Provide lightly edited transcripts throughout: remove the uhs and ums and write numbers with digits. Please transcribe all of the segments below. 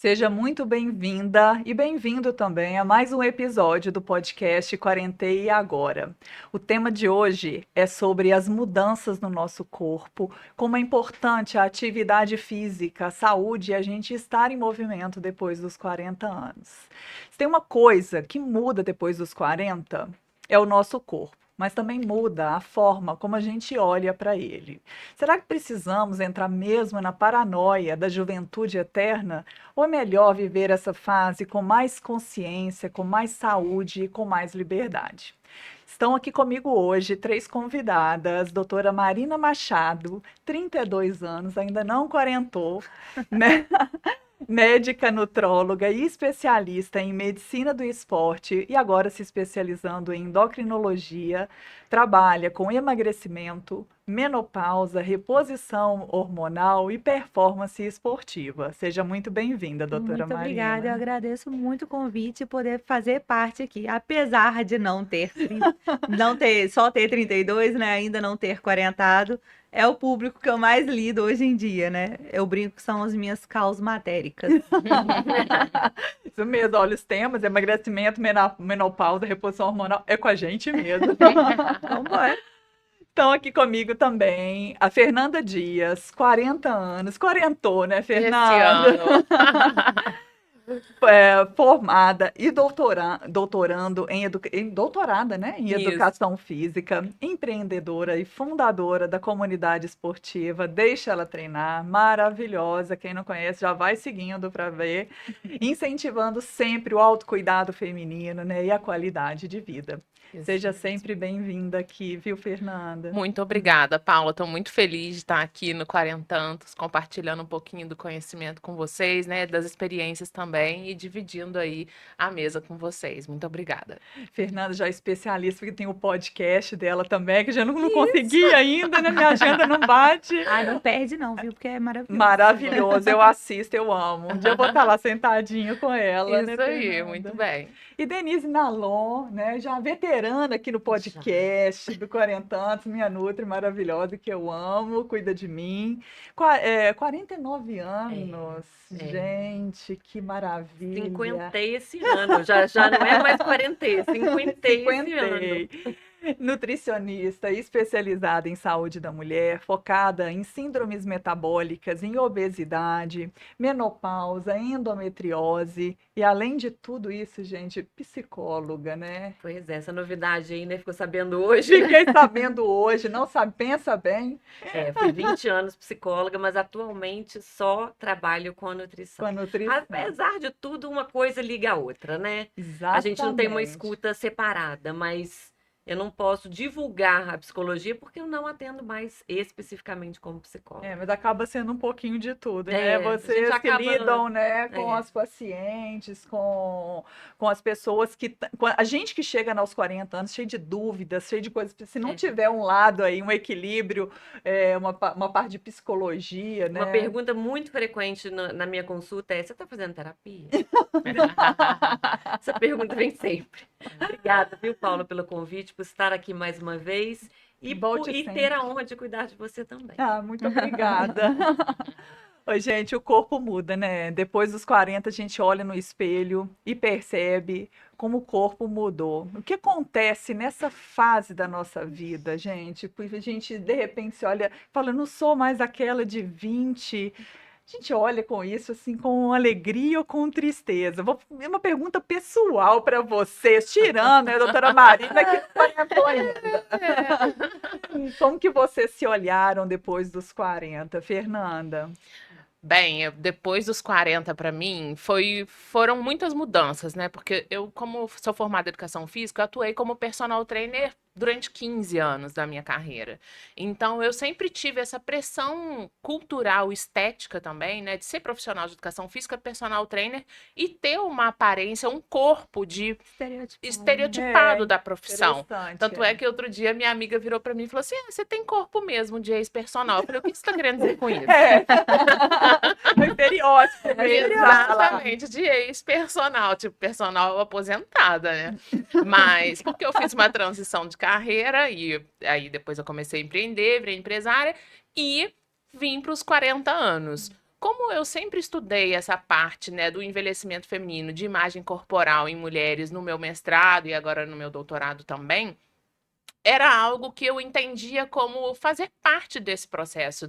Seja muito bem-vinda e bem-vindo também a mais um episódio do podcast Quarentei Agora. O tema de hoje é sobre as mudanças no nosso corpo, como é importante a atividade física, a saúde e a gente estar em movimento depois dos 40 anos. Se tem uma coisa que muda depois dos 40, é o nosso corpo. Mas também muda a forma como a gente olha para ele. Será que precisamos entrar mesmo na paranoia da juventude eterna? Ou é melhor viver essa fase com mais consciência, com mais saúde e com mais liberdade? Estão aqui comigo hoje três convidadas, doutora Marina Machado, 32 anos, ainda não quarentou, né? Médica nutróloga e especialista em medicina do esporte e agora se especializando em endocrinologia, trabalha com emagrecimento, menopausa, reposição hormonal e performance esportiva. Seja muito bem-vinda, doutora Muito obrigada, eu Marina. agradeço muito o convite e poder fazer parte aqui. Apesar de só ter 32, né, ainda não ter quarentado, é o público que eu mais lido hoje em dia, né? Eu brinco que são as minhas causas matéricas. Isso mesmo, olha os temas, emagrecimento, menopausa, reposição hormonal, é com a gente mesmo. Vambora. Estão aqui comigo também a Fernanda Dias, 40 anos, quarentou, né, Esse Fernanda? ano. Formada e doutorando doutorada, né, em Isso. educação física, empreendedora e fundadora da comunidade esportiva Deixa Ela Treinar, maravilhosa. Quem não conhece já vai seguindo para ver, incentivando sempre o autocuidado feminino, né, e a qualidade de vida. Isso Seja mesmo. sempre bem-vinda aqui, viu, Fernanda? Muito obrigada, Paula. Estou muito feliz de estar aqui no Quarentantos, compartilhando um pouquinho do conhecimento com vocês, né, das experiências também e dividindo aí a mesa com vocês. Muito obrigada. Fernanda já é especialista, porque tem o podcast dela também, que eu já não consegui ainda, né? Minha agenda não bate. Ai, não perde não, viu? Porque é maravilhoso. Maravilhoso, eu assisto, eu amo. Um dia eu vou estar lá sentadinha com ela, né, Isso aí, Fernanda? muito bem. E Denise Nalon, né, já veterana aqui no podcast do Quarentantos, minha nutri maravilhosa, que eu amo, cuida de mim. 49 anos, gente, que maravilha. 50 esse ano, já não é mais 40, 50 esse ano. Cinquentei. Nutricionista especializada em saúde da mulher, focada em síndromes metabólicas, em obesidade, menopausa, endometriose e, além de tudo isso, gente, psicóloga, né? Pois é, essa novidade aí, né? Ficou sabendo hoje. Fiquei sabendo hoje, não sabe, pensa bem, Fui 20 anos psicóloga, mas atualmente só trabalho com a nutrição. com a nutrição. Apesar de tudo, uma coisa liga a outra, né? A gente não tem uma escuta separada, mas eu não posso divulgar a psicologia porque eu não atendo mais especificamente como psicóloga. Mas acaba sendo um pouquinho de tudo, né? A gente Vocês que acaba... lidam, né, com as pacientes, com as pessoas com a gente que chega aos 40 anos, cheio de dúvidas, cheio de coisas. Se não tiver um lado aí, um equilíbrio, uma parte de psicologia, né? Uma pergunta muito frequente na minha consulta é: você está fazendo terapia? Essa pergunta vem sempre. Obrigada, viu, Paula, pelo convite, por estar aqui mais uma vez e ter a honra de cuidar de você também. Muito obrigada. Oi, gente, o corpo muda, né? Depois dos 40, a gente olha no espelho e percebe como o corpo mudou. O que acontece nessa fase da nossa vida, gente? Porque a gente, de repente, se olha, fala, não sou mais aquela de 20. A gente olha com isso, assim, com alegria ou com tristeza? É uma pergunta pessoal para vocês, tirando, né, a doutora Marina, que não comentou ainda. Como que vocês se olharam depois dos 40, Fernanda? Bem, depois dos 40 para mim, foram muitas mudanças, né? Porque eu, como sou formada em educação física, eu atuei como personal trainer durante 15 anos da minha carreira. Então, eu sempre tive essa pressão cultural, estética também, né? De ser profissional de educação física, personal trainer e ter uma aparência, um corpo de estereotipado da profissão. Tanto é que outro dia minha amiga virou para mim e falou assim: você tem corpo mesmo de ex-personal. Eu falei: o que você está querendo dizer com isso? O estereótipo. Exatamente, de ex-personal, tipo, personal aposentada, né? Mas, porque eu fiz uma transição de carreira e aí depois eu comecei a empreender, virei empresária e vim para os 40 anos. como eu sempre estudei essa parte, né, do envelhecimento feminino, de imagem corporal em mulheres no meu mestrado e agora no meu doutorado também, era algo que eu entendia como fazer parte desse processo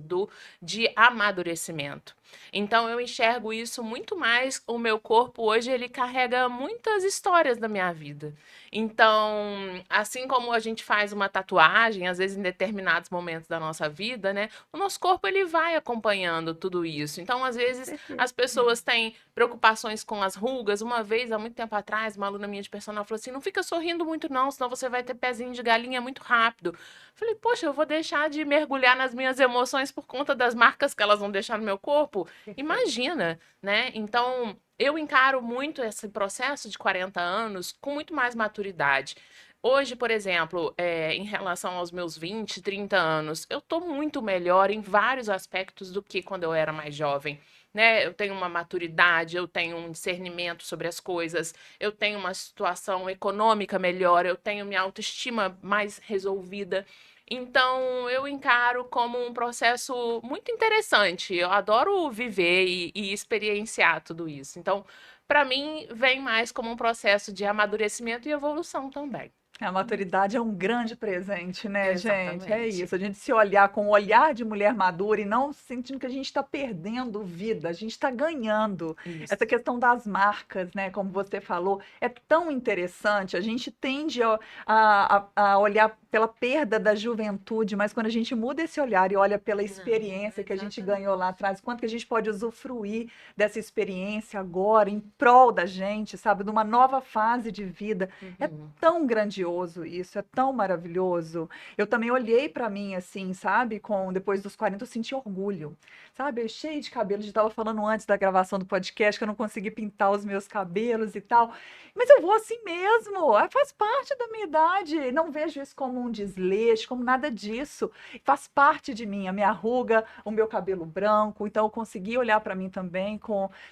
de amadurecimento. Então, eu enxergo isso muito mais. O meu corpo hoje, ele carrega muitas histórias da minha vida. Então, assim como a gente faz uma tatuagem, às vezes em determinados momentos da nossa vida, né? O nosso corpo, ele vai acompanhando tudo isso. Então, às vezes, as pessoas têm preocupações com as rugas. Uma vez, há muito tempo atrás, uma aluna minha de personal falou assim, não fica sorrindo muito não, senão você vai ter pezinho de galinha muito rápido. Falei, poxa, eu vou deixar de mergulhar nas minhas emoções por conta das marcas que elas vão deixar no meu corpo? Imagina, né? Então, eu encaro muito esse processo de 40 anos com muito mais maturidade. Hoje, por exemplo, em relação aos meus 20, 30 anos, eu tô muito melhor em vários aspectos do que quando eu era mais jovem. Né? Eu tenho uma maturidade, eu tenho um discernimento sobre as coisas, eu tenho uma situação econômica melhor, eu tenho minha autoestima mais resolvida. Então, eu encaro como um processo muito interessante. Eu adoro viver e experienciar tudo isso. Então, para mim, vem mais como um processo de amadurecimento e evolução também. A maturidade é um grande presente, né, gente? É Exatamente. isso. A gente se olhar com o olhar de mulher madura e não sentindo que a gente está perdendo vida, a gente está ganhando. Isso. Essa questão das marcas, né? Como você falou, é tão interessante. A gente tende a olhar pela perda da juventude, mas quando a gente muda esse olhar e olha pela experiência que a gente ganhou lá atrás, quanto que a gente pode usufruir dessa experiência agora em prol da gente, sabe? De uma nova fase de vida. É tão grandioso isso, é tão maravilhoso. Eu também olhei para mim assim, sabe? Depois dos 40 eu senti orgulho, sabe? Eu cheio de cabelo, a gente estava falando antes da gravação do podcast que eu não consegui pintar os meus cabelos e tal. Mas eu vou assim mesmo, faz parte da minha idade. Não vejo isso como um desleixo, como nada disso. Faz parte de mim, a minha ruga, o meu cabelo branco. Então eu consegui olhar para mim também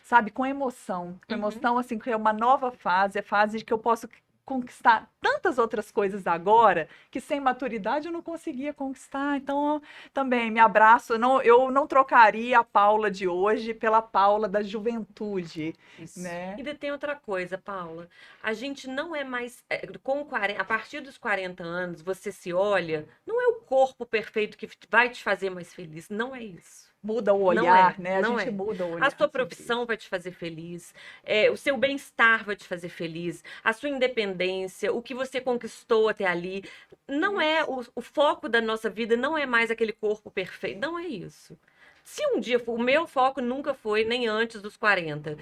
sabe, com emoção. Com emoção, assim, que é uma nova fase, é fase que eu posso conquistar tantas outras coisas agora que sem maturidade eu não conseguia conquistar. Então, também me abraço. Eu não trocaria a Paula de hoje pela Paula da juventude. Isso. Né? E ainda tem outra coisa, Paula. A gente não é mais. A partir dos 40 anos, você se olha, não é o corpo perfeito que vai te fazer mais feliz. Não é isso. Muda o olhar, Não é, né? A não gente é. muda o olhar. A sua profissão vai te fazer feliz, o seu bem-estar vai te fazer feliz, a sua independência, o que você conquistou até ali. Não é o foco da nossa vida, não é mais aquele corpo perfeito. Não é isso. Se um dia for, o meu foco nunca foi nem antes dos 40.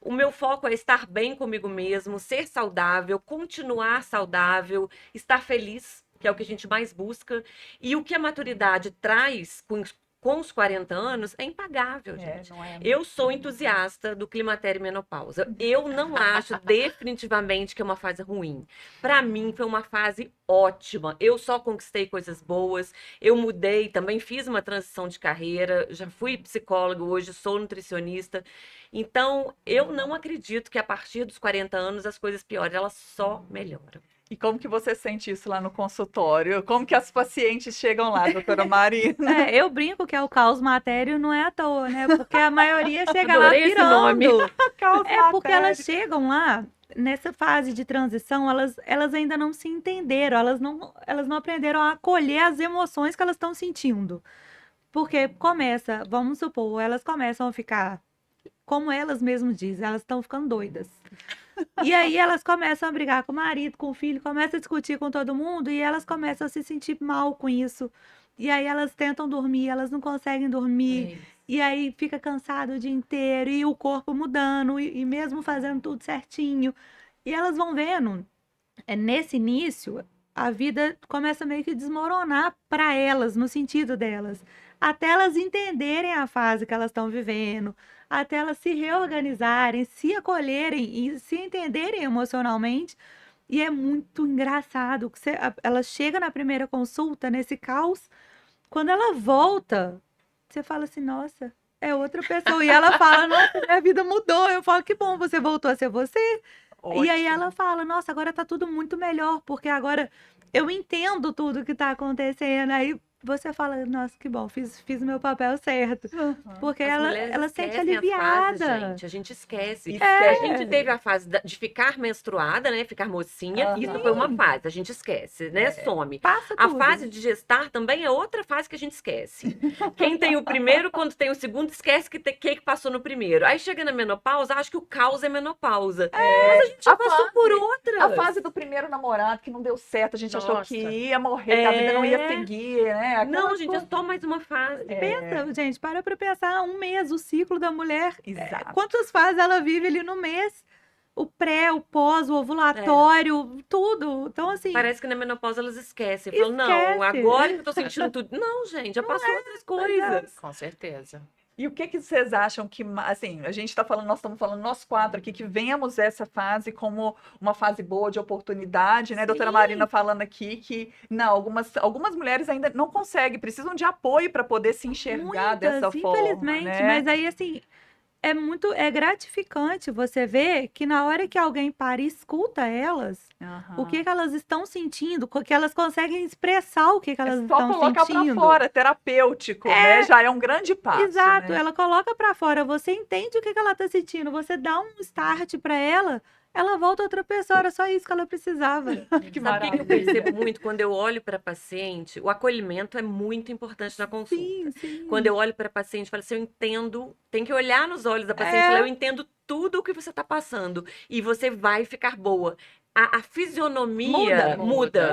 O meu foco é estar bem comigo mesmo, ser saudável, continuar saudável, estar feliz, que é o que a gente mais busca. E o que a maturidade traz com os 40 anos é impagável, gente. Não é? Eu sou entusiasta do climatério e menopausa. Eu não acho definitivamente que é uma fase ruim. Para mim, foi uma fase ótima. Eu só conquistei coisas boas. Eu mudei, também fiz uma transição de carreira. Já fui psicóloga, hoje sou nutricionista. Então, eu não acredito que a partir dos 40 anos as coisas piorem. Elas só melhoram. E como que você sente isso lá no consultório? Como que as pacientes chegam lá, doutora Marina? Eu brinco que é o caos matéreo, não é à toa, né? Porque a maioria chega lá Adorei esse pirando. nome. Porque elas chegam lá, nessa fase de transição, elas ainda não se entenderam, elas não aprenderam a acolher as emoções que elas estão sentindo. Porque vamos supor, elas começam a ficar, como elas mesmas dizem, elas estão ficando doidas. E aí elas começam a brigar com o marido, com o filho, começam a discutir com todo mundo e elas começam a se sentir mal com isso. E aí elas tentam dormir, elas não conseguem dormir. E aí fica cansado o dia inteiro e o corpo mudando e mesmo fazendo tudo certinho. E elas vão vendo, nesse início, a vida começa meio que desmoronar para elas, no sentido delas. Até elas entenderem a fase que elas estão vivendo, até elas se reorganizarem, se acolherem e se entenderem emocionalmente. E é muito engraçado que ela chega na primeira consulta, nesse caos, quando ela volta, você fala assim, nossa, é outra pessoa. E ela fala, nossa, minha vida mudou. Eu falo, que bom, você voltou a ser você. Ótimo. E aí ela fala, nossa, agora tá tudo muito melhor, porque agora eu entendo tudo que tá acontecendo. Aí você fala, nossa, que bom, fiz o meu papel certo. Porque As ela mulheres se sente esquecem as fases, aliviada. gente. A gente esquece. Esquece. A gente teve a fase de ficar menstruada, né? Ficar mocinha. Isso foi uma fase. A gente esquece, né? Some. Passa A tudo. fase de gestar também é outra fase que a gente esquece. Quem tem o primeiro, quando tem o segundo, esquece que passou no primeiro. Aí chega na menopausa, acha que o caos é menopausa. Mas a gente já passou por outras. A fase do primeiro namorado que não deu certo, a gente achou que Nossa. ia morrer, que a vida não ia seguir, né? Não, gente, é só mais uma fase. Pensa, gente, para pra pensar, um mês, o ciclo da mulher. Exato. Quantas fases ela vive ali no mês? O pré, o pós, o ovulatório, tudo. Então, assim, Parece que na menopausa elas esquecem. Falam, não, Esquece. agora que eu tô sentindo tudo. Não, gente, já passou outras coisas. Com certeza. E o que vocês acham que, assim, a gente está falando, nós estamos falando, nós quatro aqui, que vemos essa fase como uma fase boa de oportunidade, né? Doutora Marina falando aqui que, não, algumas mulheres ainda não conseguem, precisam de apoio para poder se enxergar dessa forma, infelizmente, né? mas aí, assim, é gratificante você ver que na hora que alguém para e escuta elas, o que elas estão sentindo, que elas conseguem expressar o que elas É só estão colocar para sentindo. fora, terapêutico, né? Já é um grande passo, Exato, né? ela coloca pra fora, você entende o que ela tá sentindo, você dá um start pra ela volta outra pessoa, era só isso que ela precisava. Que Sabe o que eu maravilha. percebo muito quando eu olho para paciente? O acolhimento é muito importante na consulta. Sim. Quando eu olho para paciente, eu falo assim, eu entendo, tem que olhar nos olhos da paciente e falar, eu entendo tudo o que você está passando e você vai ficar boa. A fisionomia muda.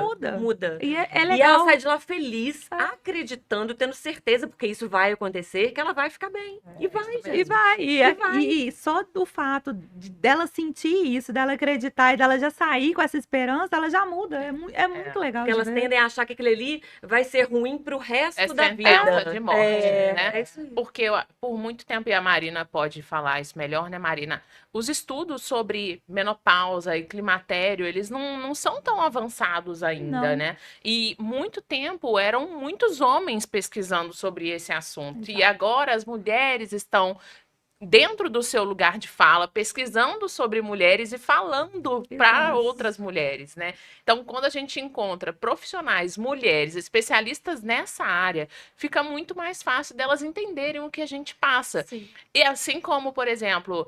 E é E legal. ela sai de lá feliz, acreditando, tendo certeza, porque isso vai acontecer, que ela vai ficar bem. E vai, isso gente. E vai. vai. E só do fato dela sentir isso, dela acreditar e dela já sair com essa esperança, ela já muda. É muito legal. Porque elas de ver. tendem a achar que aquilo ali vai ser ruim pro resto É da sentença vida. de morte, né? É isso aí. Porque por muito tempo, e a Marina pode falar isso melhor, né, Marina? Os estudos sobre menopausa e climatério, eles não são tão avançados ainda, Não. né? E muito tempo eram muitos homens pesquisando sobre esse assunto. E agora as mulheres estão dentro do seu lugar de fala, pesquisando sobre mulheres e falando para Exato. outras mulheres, né? Então, quando a gente encontra profissionais, mulheres, especialistas nessa área, fica muito mais fácil delas entenderem o que a gente passa. Sim. E assim como, por exemplo,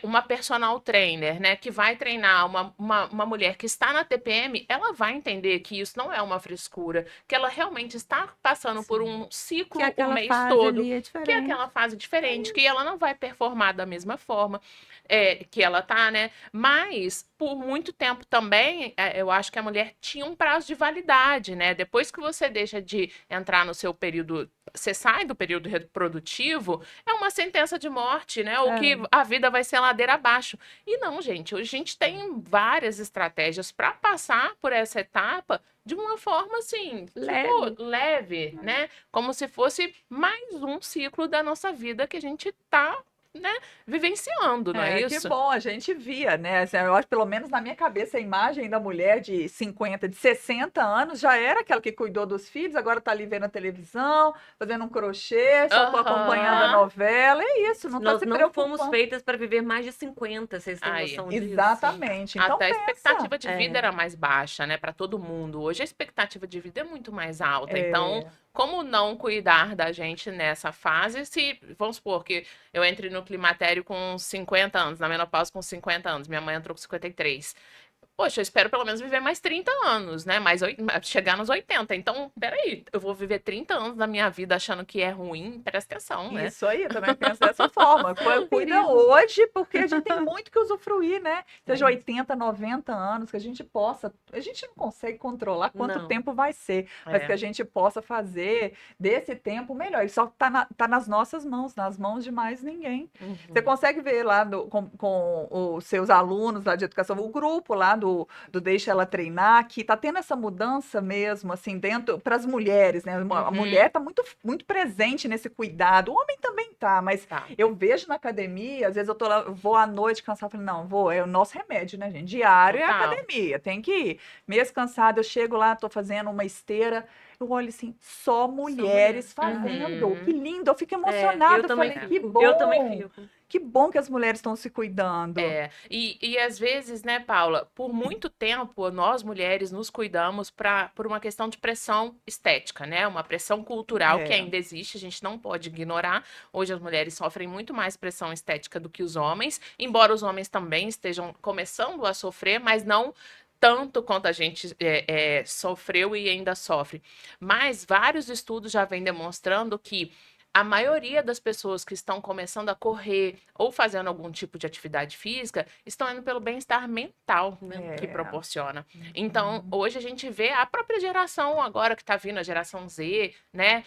uma personal trainer, né, que vai treinar uma mulher que está na TPM, ela vai entender que isso não é uma frescura, que ela realmente está passando por um ciclo Que aquela o mês fase todo, ali é que é diferente. aquela fase diferente, que ela não vai performar da mesma forma que ela tá, né? Mas, por muito tempo também, eu acho que a mulher tinha um prazo de validade, né? Depois que você deixa de entrar no seu período, você sai do período reprodutivo, é uma sentença de morte, né? Ou que a vida vai ser ladeira abaixo. E não, gente, hoje a gente tem várias estratégias para passar por essa etapa de uma forma assim, leve, né? Como se fosse mais um ciclo da nossa vida que a gente tá, né, vivenciando, não é isso? Que bom, a gente via, né? Assim, eu acho, pelo menos na minha cabeça, a imagem da mulher de 50, de 60 anos já era aquela que cuidou dos filhos, agora tá ali vendo a televisão, fazendo um crochê, só acompanhando a novela. É isso, não tá Nós se não preocupando. fomos feitas para viver mais de 50, vocês têm noção disso? Exatamente. Então, até a expectativa de pensa. vida era mais baixa, né, para todo mundo. Hoje a expectativa de vida é muito mais alta. Então, como não cuidar da gente nessa fase, se, vamos supor que eu entre no climatério com 50 anos, na menopausa com 50 anos, minha mãe entrou com 53. Poxa, eu espero pelo menos viver mais 30 anos, né? Chegar nos 80. Então, peraí, eu vou viver 30 anos da minha vida achando que é ruim? Presta atenção, né? Isso aí, eu também penso dessa forma. Cuida hoje, porque a gente tem muito que usufruir, né? Seja 80, 90 anos, que a gente possa. A gente não consegue controlar quanto tempo vai ser, mas que a gente possa fazer desse tempo melhor. Isso só tá nas nossas mãos, nas mãos de mais ninguém. Você consegue ver lá com os seus alunos lá de educação, o grupo lá do Deixa Ela Treinar, que tá tendo essa mudança mesmo, assim, dentro para as mulheres, né? A mulher tá muito, muito presente nesse cuidado. O homem também tá, mas eu vejo na academia, às vezes eu tô lá, vou à noite cansada, falei, não, é o nosso remédio, né, gente? Diário é a academia, tem que ir. Mês cansada, eu chego lá, tô fazendo uma esteira, eu olho assim, só mulheres fazendo. Que lindo, eu fico emocionada, eu falei, que bom. Eu também fico. Que bom que as mulheres estão se cuidando. E às vezes, né, Paula, por muito tempo nós mulheres nos cuidamos por uma questão de pressão estética, né? Uma pressão cultural que ainda existe, a gente não pode ignorar. Hoje as mulheres sofrem muito mais pressão estética do que os homens, embora os homens também estejam começando a sofrer, mas não tanto quanto a gente sofreu e ainda sofre. Mas vários estudos já vêm demonstrando que a maioria das pessoas que estão começando a correr ou fazendo algum tipo de atividade física estão indo pelo bem-estar mental, né, que proporciona. Então, hoje a gente vê a própria geração agora que está vindo, a geração Z, né,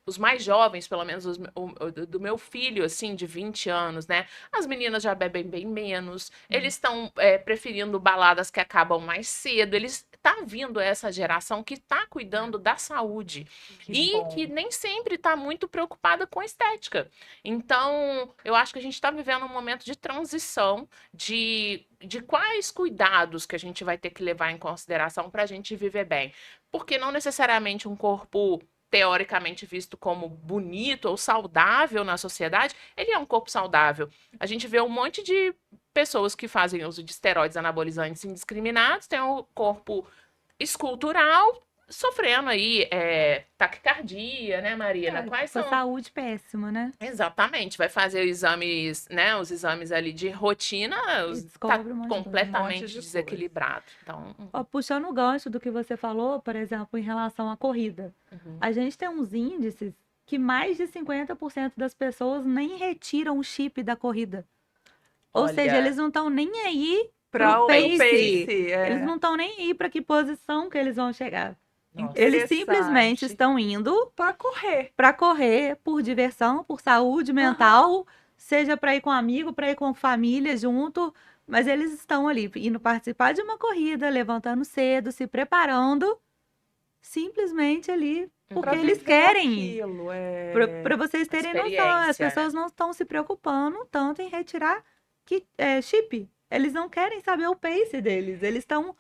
os mais jovens, pelo menos do meu filho, assim, de 20 anos, né? As meninas já bebem bem menos, eles estão preferindo baladas que acabam mais cedo, tá vindo essa geração que tá cuidando da saúde que nem sempre tá muito preocupada com a estética. Então, eu acho que a gente tá vivendo um momento de transição de quais cuidados que a gente vai ter que levar em consideração para a gente viver bem. Porque não necessariamente um corpo teoricamente visto como bonito ou saudável na sociedade, ele é um corpo saudável. A gente vê um monte de pessoas que fazem uso de esteroides anabolizantes indiscriminados, tem um corpo escultural, sofrendo aí taquicardia, né, Marina? Quais são? Saúde péssima, né? Exatamente. Vai fazer exames, né? Os exames ali de rotina, tá completamente desequilibrado. Então, puxando o gancho do que você falou, por exemplo, em relação à corrida. A gente tem uns índices que mais de 50% das pessoas nem retiram o chip da corrida. Ou seja, eles não estão nem aí para o pace. Eles não estão nem aí para que posição que eles vão chegar. Nossa, eles simplesmente estão indo para correr por diversão, por saúde mental, seja para ir com amigo, para ir com família junto, mas eles estão ali indo participar de uma corrida, levantando cedo, se preparando, simplesmente ali porque eles querem. Para vocês terem noção, as pessoas não estão se preocupando tanto em retirar chip. Eles não querem saber o pace deles, eles estão...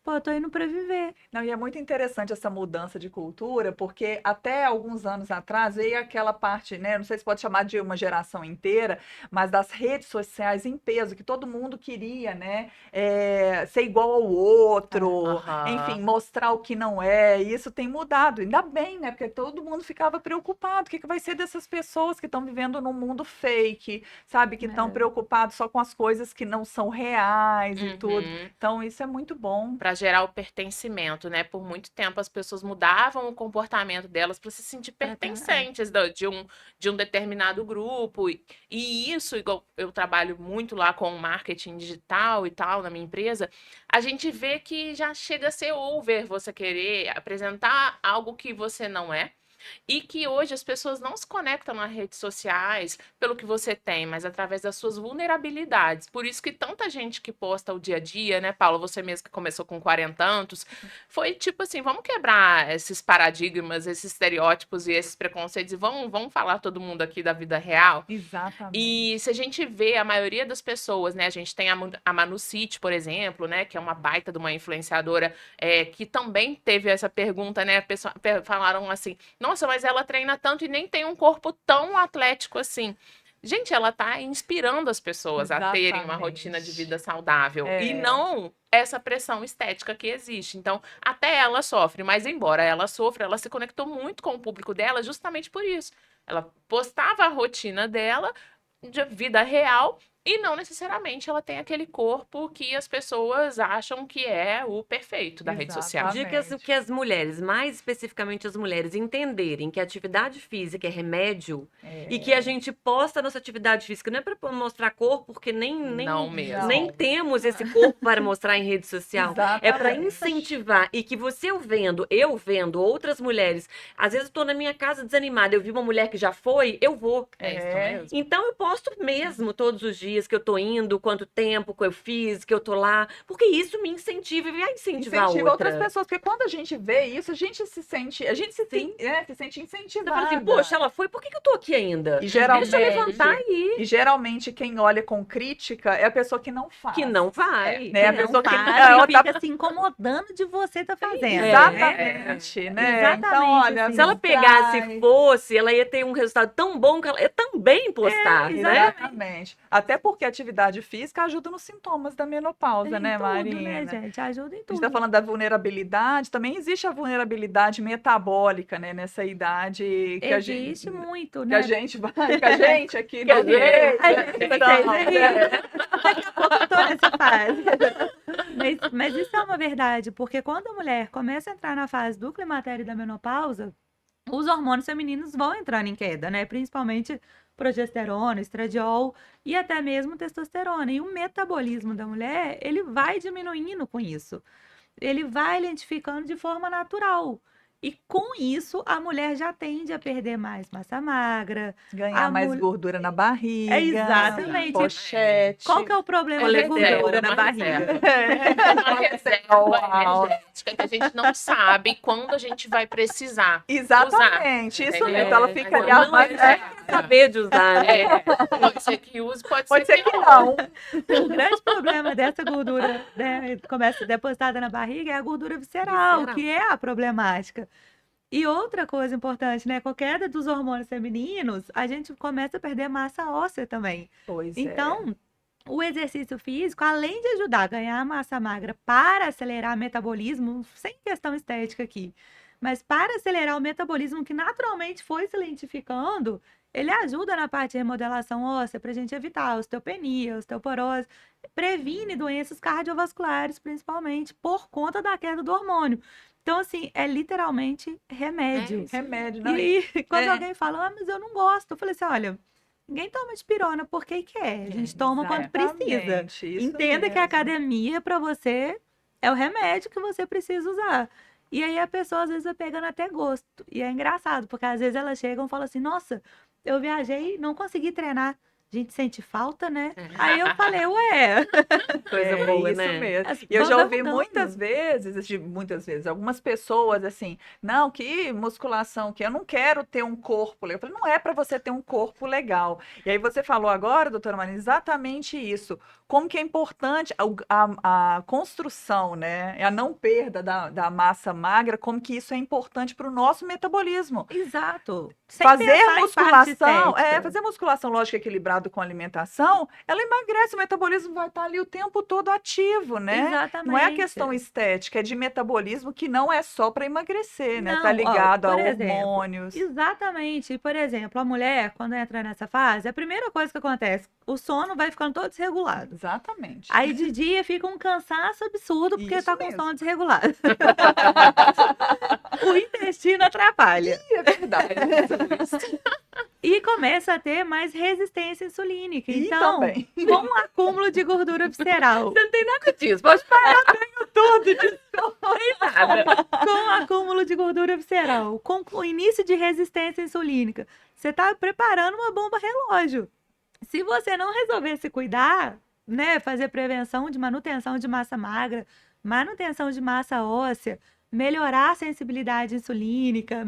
Pô, tô indo para viver. Não, e é muito interessante essa mudança de cultura, porque até alguns anos atrás veio aquela parte, né? Não sei se pode chamar de uma geração inteira, mas das redes sociais em peso, que todo mundo queria, né? Ser igual ao outro, enfim, mostrar o que não é. E isso tem mudado, ainda bem, né? Porque todo mundo ficava preocupado. O que vai ser dessas pessoas que estão vivendo num mundo fake, sabe? Que estão preocupados só com as coisas que não são reais e tudo. Então, isso é muito bom. Para gerar o pertencimento, né? Por muito tempo as pessoas mudavam o comportamento delas para se sentir pertencentes de um determinado grupo. E isso, igual eu trabalho muito lá com marketing digital e tal na minha empresa, a gente vê que já chega a ser over você querer apresentar algo que você não é. E que hoje as pessoas não se conectam nas redes sociais pelo que você tem, mas através das suas vulnerabilidades. Por isso que tanta gente que posta o dia a dia, né, Paula, você mesmo que começou com 40 anos, foi tipo assim, vamos quebrar esses paradigmas, esses estereótipos e esses preconceitos e vamos falar todo mundo aqui da vida real. Exatamente. E se a gente vê a maioria das pessoas, né, a gente tem a Manu City, por exemplo, né, que é uma baita de uma influenciadora, que também teve essa pergunta, né, falaram assim, nossa, mas ela treina tanto e nem tem um corpo tão atlético assim. Gente, ela tá inspirando as pessoas a terem uma rotina de vida saudável. E não essa pressão estética que existe. Então, até ela sofre, mas embora ela sofra, ela se conectou muito com o público dela justamente por isso. Ela postava a rotina dela de vida real e não necessariamente ela tem aquele corpo que as pessoas acham que é o perfeito da rede social. Dicas que as mulheres, mais especificamente as mulheres, entenderem que a atividade física é remédio e que a gente posta nossa atividade física não é para mostrar corpo, porque nem temos esse corpo para mostrar em rede social. É para incentivar e que eu vendo outras mulheres, às vezes eu tô na minha casa desanimada, eu vi uma mulher que já foi, eu vou. É isso mesmo. Então eu posto mesmo todos os dias. dias que eu tô indo, quanto tempo que eu fiz, que eu tô lá. Porque isso me incentiva e vai incentivar Incentiva outra. outras pessoas, porque quando a gente vê isso, a gente se sente Você incentivada. fala assim, poxa, ela foi, por que eu tô aqui ainda? E geralmente, Deixa eu levantar aí. e geralmente quem olha com crítica é a pessoa que não faz. Que não vai. Né? A Não pessoa que faz, ela e fica tá... se incomodando de você tá fazendo. Exatamente, né? Exatamente, Então, olha, assim. Se ela pegasse e fosse, ela ia ter um resultado tão bom que ela ia também postar, né? Exatamente. Até porque a atividade física ajuda nos sintomas da menopausa, Em né, tudo, Marina? né, gente? Ajuda em A gente tudo. está falando da vulnerabilidade, também existe a vulnerabilidade metabólica, né, nessa idade que Existe muito, que né? a gente vai, que a gente aqui Que a não gente- vê, a gente então, vocês né? Daqui a pouco eu tô nessa fase. Mas isso é uma verdade, porque quando a mulher começa a entrar na fase do climatério e da menopausa, os hormônios femininos vão entrando em queda, né? Principalmente progesterona, estradiol e até mesmo testosterona. E o metabolismo da mulher, ele vai diminuindo com isso. Ele vai lentificando de forma natural. E com isso, a mulher já tende a perder mais massa magra. Ganhar mais mul- gordura na barriga, Exatamente. pochete. Qual que é o problema da Colesterol, gordura na uma barriga? Uma reserva energética que a gente não sabe quando a gente vai precisar. Exatamente, isso Entendeu? mesmo, ela Mas fica não mais... é Saber de usar, né? Pode ser que use, pode Pode ser ser que que não. não. O grande problema dessa gordura, né, que começa depositada na barriga é a gordura visceral, Visceral. que é a problemática. E outra coisa importante, né? Com a queda dos hormônios femininos, a gente começa a perder massa óssea também. Pois Então, o exercício físico, além de ajudar a ganhar massa magra para acelerar o metabolismo, sem questão estética aqui, mas para acelerar o metabolismo que naturalmente foi se lentificando, ele ajuda na parte de remodelação óssea para a gente evitar osteopenia, osteoporose, previne doenças cardiovasculares, principalmente por conta da queda do hormônio. Então, assim, é literalmente remédio. remédio, não? E quando É. alguém fala, mas eu não gosto, eu falei assim, olha, ninguém toma dipirona porque quer. A gente toma quando precisa. Exatamente, isso Entenda que a mesmo. academia para você é o remédio que você precisa usar. E aí a pessoa às vezes vai pegando até gosto. E é engraçado, porque às vezes elas chegam e falam assim, nossa, eu viajei e não consegui treinar. A gente sente falta, né? Aí eu falei, ué, Coisa boa, isso né? mesmo. as- E eu já vai ouvi mudando. muitas vezes, algumas pessoas assim, não, que musculação, que eu não quero ter um corpo legal. Eu falei, não é para você ter um corpo legal. E aí você falou agora, doutora Marina, exatamente isso. Como que é importante a construção, né? A não perda da massa magra, como que isso é importante para o nosso metabolismo. Exato. Sem Fazer pensar em parte musculação, estética. fazer musculação, lógico, equilibrado com alimentação, ela emagrece, o metabolismo vai estar ali o tempo todo ativo, né? Exatamente. Não é a questão estética, é de metabolismo que não é só para emagrecer, né? Não, Tá ó, ligado a por exemplo, hormônios. Exatamente. E, por exemplo, a mulher, quando entra nessa fase, a primeira coisa que acontece, o sono vai ficando todo desregulado. Exatamente. Aí de dia fica um cansaço absurdo porque Isso tá com mesmo. sono desregulado. O intestino atrapalha. É verdade. E começa a ter mais resistência insulínica. E Então, também. com o acúmulo de gordura visceral, Você não tem nada disso. Pode parar Tudo nada. com o acúmulo de gordura visceral, com o início de resistência insulínica, você está preparando uma bomba relógio. Se você não resolver se cuidar, né, fazer prevenção de manutenção de massa magra, manutenção de massa óssea, melhorar a sensibilidade insulínica,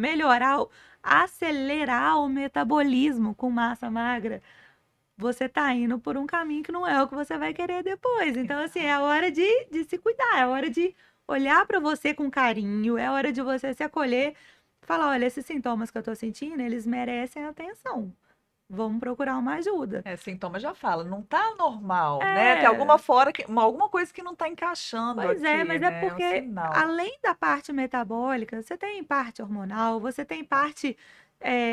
acelerar o metabolismo com massa magra, você tá indo por um caminho que não é o que você vai querer depois. Então, assim, é hora de se cuidar, é hora de olhar para você com carinho, é hora de você se acolher, falar, olha, esses sintomas que eu tô sentindo, eles merecem atenção. Vamos procurar uma ajuda. Sintoma já fala, não tá normal, né? Tem alguma coisa que não tá encaixando Pois aqui, é, mas né? é porque, um sinal. além da parte metabólica, você tem parte hormonal, você tem parte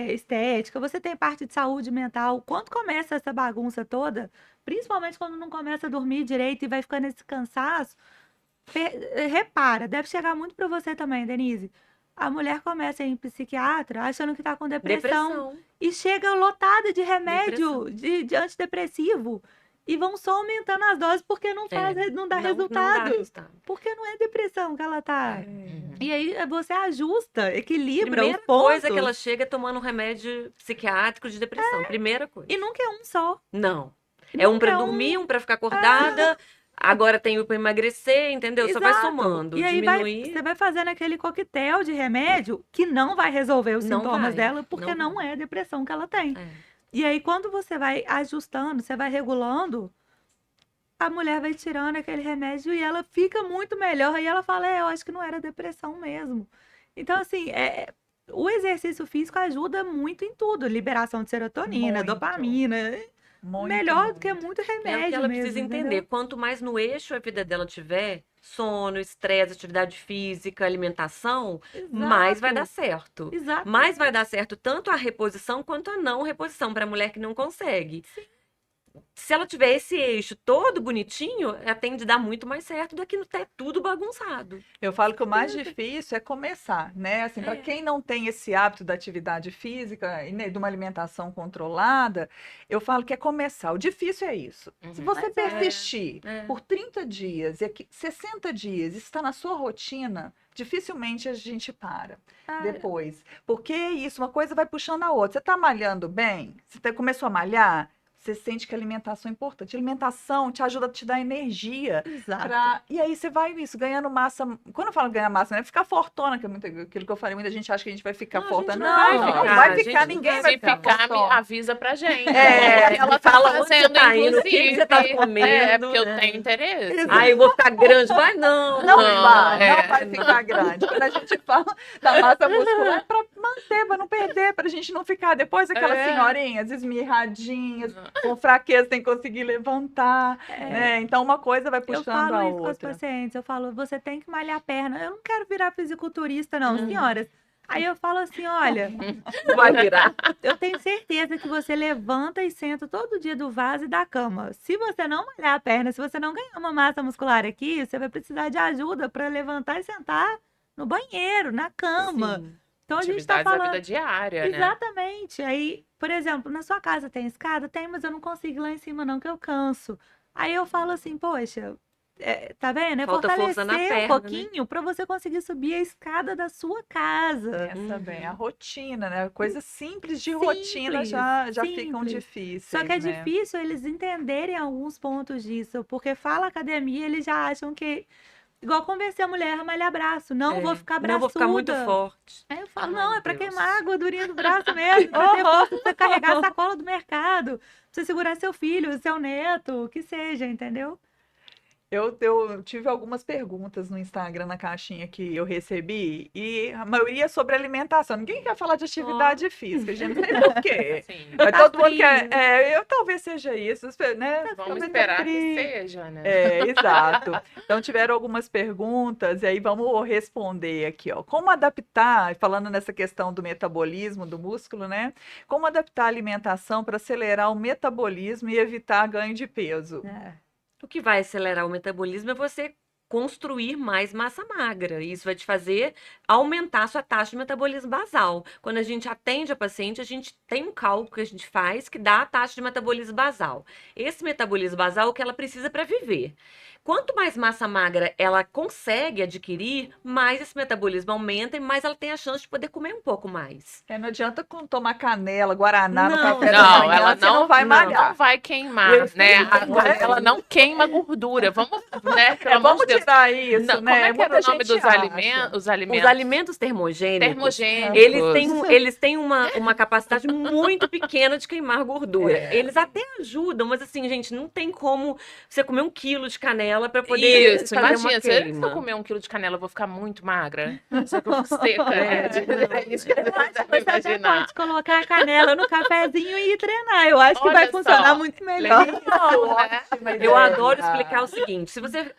estética, você tem parte de saúde mental. Quando começa essa bagunça toda, principalmente quando não começa a dormir direito e vai ficando esse cansaço, repara, deve chegar muito para você também, Denise. A mulher começa a ir em psiquiatra achando que tá com depressão. E chega lotada de remédio, de antidepressivo. E vão só aumentando as doses porque não dá resultado. Porque não é depressão que ela tá. E aí você ajusta, equilibra Primeira os pontos. coisa que ela chega é tomando um remédio psiquiátrico de depressão. Primeira coisa. E nunca é um só. Não. É um pra dormir, um pra ficar acordada. Agora tem o pra emagrecer, entendeu? Só vai Exato. somando. E aí diminuir. você vai fazendo aquele coquetel de remédio que não vai resolver os Não sintomas vai, dela, porque não não é a depressão que ela tem. É. E aí, quando você vai ajustando, você vai regulando, a mulher vai tirando aquele remédio e ela fica muito melhor. E ela fala, eu acho que não era depressão mesmo. Então, assim, o exercício físico ajuda muito em tudo. Liberação de serotonina, Muito. dopamina. Muito, Melhor do que muito. muito É o que remédio ela mesmo, precisa entender. entendeu? Quanto mais no eixo a vida dela tiver, sono, estresse, atividade física, alimentação, mais vai dar Exato. certo. Exato. Mais vai dar certo tanto a reposição quanto a não reposição para a mulher que não consegue. Se ela tiver esse eixo todo bonitinho, ela tende a dar muito mais certo do que não ter tudo bagunçado. Eu falo que o mais difícil é começar, né? Assim, para É. quem não tem esse hábito da atividade física e de uma alimentação controlada, eu falo que é começar. O difícil é isso. Se você Mas é. persistir É. por 30 dias e 60 dias, isso está na sua rotina, dificilmente a gente para depois. Porque é isso, uma coisa vai puxando a outra. Você está malhando bem? Você começou a malhar? Você sente que a alimentação é importante. A alimentação te ajuda a te dar energia. Exato. E aí você vai isso, ganhando massa. Quando eu falo ganhar massa, não é ficar fortona, que é muito aquilo que eu falei, muita gente acha que a gente vai ficar Não, a forte. gente Não, não vai não ficar, vai a ficar, gente ninguém não vai Se ficar ficar, me fortona. avisa pra gente. É, Ela tá fala onde você fazendo, tá indo, o que inclusive. você tá comendo, porque eu né? tenho interesse. Exato. Ai, eu vou ficar grande. Vai, não. Não Não, vai ficar grande. Quando a gente fala da massa muscular, é pra manter, pra não perder, pra gente não ficar depois aquelas senhorinhas esmirradinhas, com fraqueza, sem conseguir levantar, né? Então uma coisa vai Eu puxando falo a isso com os outra. pacientes, eu falo, você tem que malhar a perna. Eu não quero virar fisiculturista, não, senhoras. Aí eu falo assim, olha, Não vai virar. eu tenho certeza que você levanta e senta todo dia do vaso e da cama. Se você não malhar a perna, se você não ganhar uma massa muscular aqui, você vai precisar de ajuda para levantar e sentar no banheiro, na cama. Sim. Então a gente está Atividades da falando. vida diária, né? Exatamente. Aí, por exemplo, na sua casa tem escada? Tem, mas eu não consigo ir lá em cima, não, que eu canso. Aí eu falo assim, poxa, tá vendo? É Falta força na fortalecer um perna, né? pouquinho para você conseguir subir a escada da sua casa. Essa bem, a rotina, né? Coisas simples de Simples, rotina já ficam simples. difíceis, Só que é né? difícil eles entenderem alguns pontos disso, porque fala academia, eles já acham que. Igual convencer a mulher a malhar braço. Não vou ficar braçuda. Não vou ficar muito forte. Aí eu falo, Ai, não, é pra Deus. queimar a gordurinha do braço mesmo, pra ter força pra você carregar a sacola do mercado, pra você segurar seu filho, seu neto, o que seja, entendeu? Eu tive algumas perguntas no Instagram, na caixinha que eu recebi, e a maioria é sobre alimentação. Ninguém quer falar de atividade física, gente, não sei por quê. Sim. Mas Tá todo mundo frio. quer. Eu talvez seja isso, né? Vamos Talvez tá esperar que frio. seja, né? Exato. Então tiveram algumas perguntas, e aí vamos responder aqui, ó. Como adaptar, falando nessa questão do metabolismo do músculo, né? Como adaptar a alimentação para acelerar o metabolismo e evitar ganho de peso? O que vai acelerar o metabolismo é você construir mais massa magra. Isso vai te fazer aumentar a sua taxa de metabolismo basal. Quando a gente atende a paciente, a gente tem um cálculo que a gente faz que dá a taxa de metabolismo basal. Esse metabolismo basal é o que ela precisa para viver. Quanto mais massa magra ela consegue adquirir, mais esse metabolismo aumenta e mais ela tem a chance de poder comer um pouco mais. Não adianta tomar canela, guaraná no Não, café da Não, manhã, ela você não vai não, malhar. Não vai queimar, O efeito, né? né? Ela não queima gordura. Vamos, né? Pelo amor Vamos de Deus. tirar isso, Não, né? como é que era Muita o nome gente dos acha. alimentos? Os Os alimentos alimentos termogênicos, termogênicos. eles têm uma capacidade muito pequena de queimar gordura. Eles até ajudam, mas assim, gente, não tem como você comer 1 quilo de canela para poder Isso, fazer imagina, uma se eu queima. comer 1 quilo de canela, eu vou ficar muito magra. Só que eu fico seca, É. né? É isso que você deve Você até imaginar. pode colocar a canela no cafezinho e ir treinar. Eu acho que Olha vai funcionar só. muito melhor. Né? Eu adoro explicar o seguinte: se você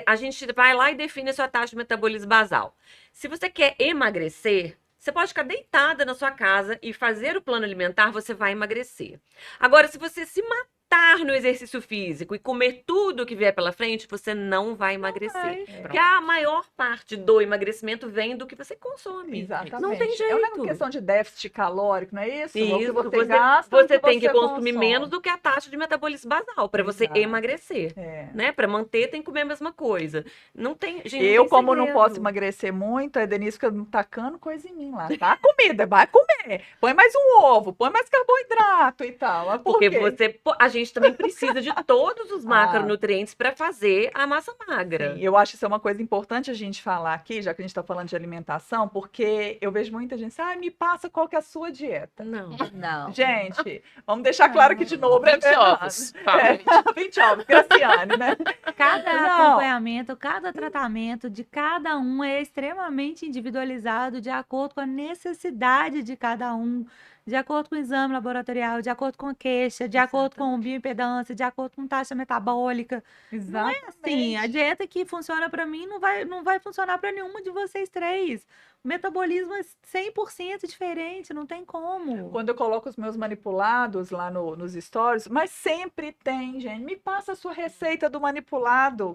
a gente vai lá e define a sua taxa de metabolismo basal. Se você quer emagrecer, você pode ficar deitada na sua casa e fazer o plano alimentar, você vai emagrecer. Agora, se você se matar no exercício físico e comer tudo que vier pela frente, você não vai emagrecer. Porque a maior parte do emagrecimento vem do que você consome. Exatamente. Não tem É uma jeito. questão de déficit calórico, não é isso? O que Isso, você você, gasta, você o tem que consumir consome. menos do que a taxa de metabolismo basal para você Exato. emagrecer. Né? Para manter, tem que comer a mesma coisa. Não tem, gente, não Eu, tem como não segredo. posso emagrecer muito, a Denise fica tacando coisa em mim lá. Tá comida, vai comer. Põe mais um ovo, põe mais carboidrato e tal. Mas por Porque quê? a gente gente também precisa de todos os macronutrientes para fazer a massa magra. Sim, eu acho que isso é uma coisa importante a gente falar aqui, já que a gente está falando de alimentação, porque eu vejo muita gente assim, me passa qual que é a sua dieta. Não. Gente, vamos deixar claro aqui de novo, 20 ovos. Fala, 20 ovos, Graciane, né? Cada Não. acompanhamento, cada tratamento de cada um é extremamente individualizado de acordo com a necessidade de cada um, de acordo com o exame laboratorial, de acordo com a queixa, de acordo com bioimpedância, de acordo com taxa metabólica. Não é assim, a dieta que funciona para mim não vai funcionar para nenhuma de vocês três. O metabolismo é 100% diferente, não tem como. Quando eu coloco os meus manipulados lá nos stories, mas sempre tem, gente. Me passa a sua receita do manipulado.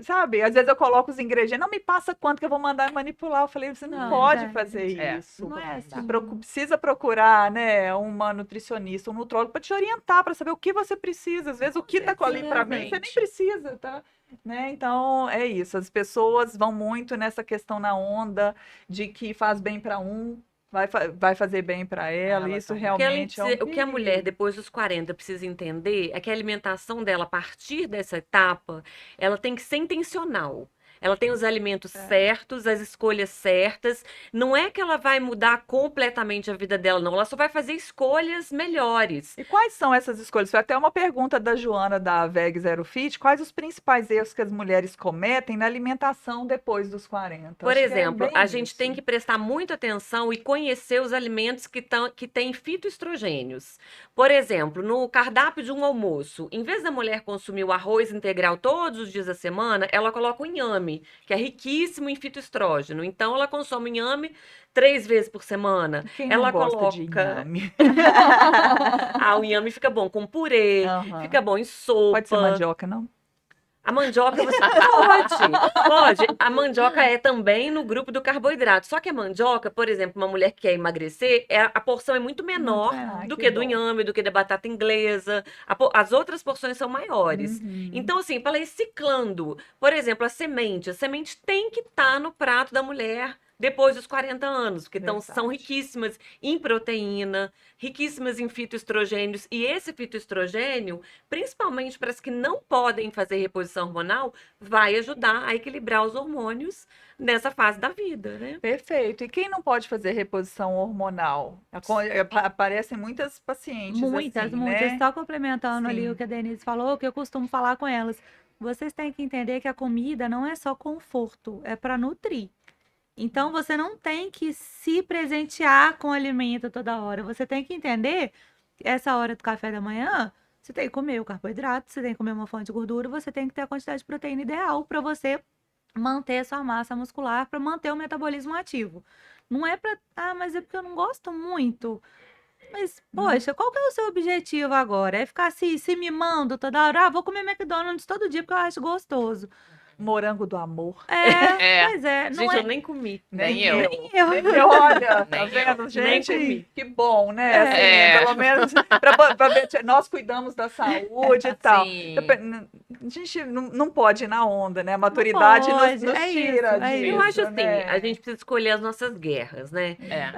Sabe? Às vezes eu coloco os ingredientes, não me passa quanto que eu vou mandar manipular. Eu falei, você não pode fazer isso. Não é assim. Precisa procurar, né, uma nutricionista, um nutrólogo para te orientar, para saber o que você precisa. Às vezes o que tá ali para mim, você nem precisa, tá? Né? Então, é isso. As pessoas vão muito nessa questão na onda de que faz bem para um, vai fazer bem para ela. Isso realmente o que a mulher, depois dos 40, precisa entender é que a alimentação dela, a partir dessa etapa, ela tem que ser intencional. Ela tem os alimentos certos, as escolhas certas. Não é que ela vai mudar completamente a vida dela, não. Ela só vai fazer escolhas melhores. E quais são essas escolhas? Foi até uma pergunta da Joana, da Veg Zero Fit. Quais os principais erros que as mulheres cometem na alimentação depois dos 40? Por exemplo, a gente tem que prestar muita atenção e conhecer os alimentos que têm fitoestrogênios. Por exemplo, no cardápio de um almoço, em vez da mulher consumir o arroz integral todos os dias da semana, ela coloca o inhame, que é riquíssimo em fitoestrógeno. Então, ela consome inhame 3 vezes por semana. Quem ela não gosta coloca de inhame? o inhame fica bom com purê, fica bom em sopa. Pode ser mandioca, não? A mandioca você pode. A mandioca é também no grupo do carboidrato. Só que a mandioca, por exemplo, uma mulher que quer emagrecer, a porção é muito menor do que do inhame, do que da batata inglesa. As outras porções são maiores. Então, assim, para ela ir ciclando. Por exemplo, a semente tem que estar no prato da mulher depois dos 40 anos, porque são riquíssimas em proteína, riquíssimas em fitoestrogênios, e esse fitoestrogênio, principalmente para as que não podem fazer reposição hormonal, vai ajudar a equilibrar os hormônios nessa fase da vida, né? Perfeito. E quem não pode fazer reposição hormonal? Aparecem muitas pacientes muitas. né? Só complementando ali o que a Denise falou, que eu costumo falar com elas. Vocês têm que entender que a comida não é só conforto, é para nutrir. Então, você não tem que se presentear com alimento toda hora. Você tem que entender que essa hora do café da manhã, você tem que comer o carboidrato, você tem que comer uma fonte de gordura, você tem que ter a quantidade de proteína ideal para você manter a sua massa muscular, para manter o metabolismo ativo. Não é para, mas é porque eu não gosto muito. Mas, poxa, qual que é o seu objetivo agora? É ficar se mimando toda hora? Vou comer McDonald's todo dia porque eu acho gostoso. Morango do amor. Pois é. Não Gente, é... eu nem comi. Nem eu. Olha, tá Nem vendo, eu. gente? Nem comi. Que bom, né? Assim, pelo menos pra ver, nós cuidamos da saúde e tal. Sim. A gente não pode ir na onda, né? A maturidade nos tira disso, Eu acho assim, né? a gente precisa escolher as nossas guerras, né? É.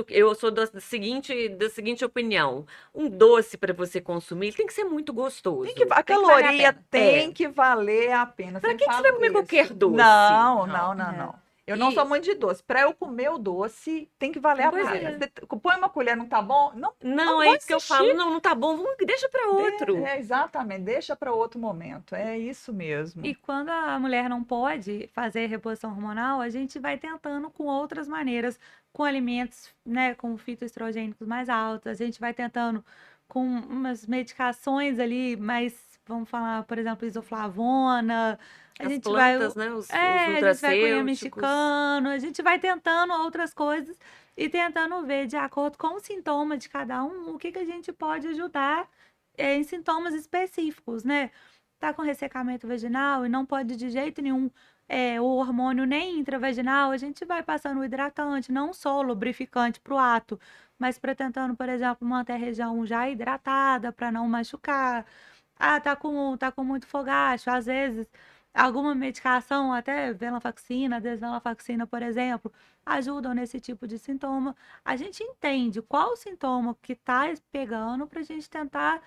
Eu sou da seguinte opinião. Um doce para você consumir tem que ser muito gostoso. A caloria tem que valer a pena. Pra que você vai comer qualquer doce? Não. Eu não sou muito de doce. Para eu comer o doce, tem que valer a pena. Você põe uma colher, não tá bom? Não é isso que eu falo. Não tá bom, deixa para outro. Exatamente, deixa para outro momento. É isso mesmo. E quando a mulher não pode fazer reposição hormonal, a gente vai tentando com outras maneiras, com alimentos, né, com fitoestrogênicos mais altos, a gente vai tentando com umas medicações ali mais, vamos falar, por exemplo, isoflavona. As plantas, né? Os nutracêuticos. A gente vai com mexicano, a gente vai tentando outras coisas e tentando ver, de acordo com o sintoma de cada um, o que a gente pode ajudar em sintomas específicos, né? Tá com ressecamento vaginal e não pode de jeito nenhum o hormônio nem intravaginal, a gente vai passando o hidratante, não só o lubrificante para o ato, mas para tentando, por exemplo, manter a região já hidratada para não machucar. Tá com muito fogacho, às vezes alguma medicação, até venlafaxina, desvenlafaxina, por exemplo, ajudam nesse tipo de sintoma. A gente entende qual o sintoma que está pegando para a gente tentar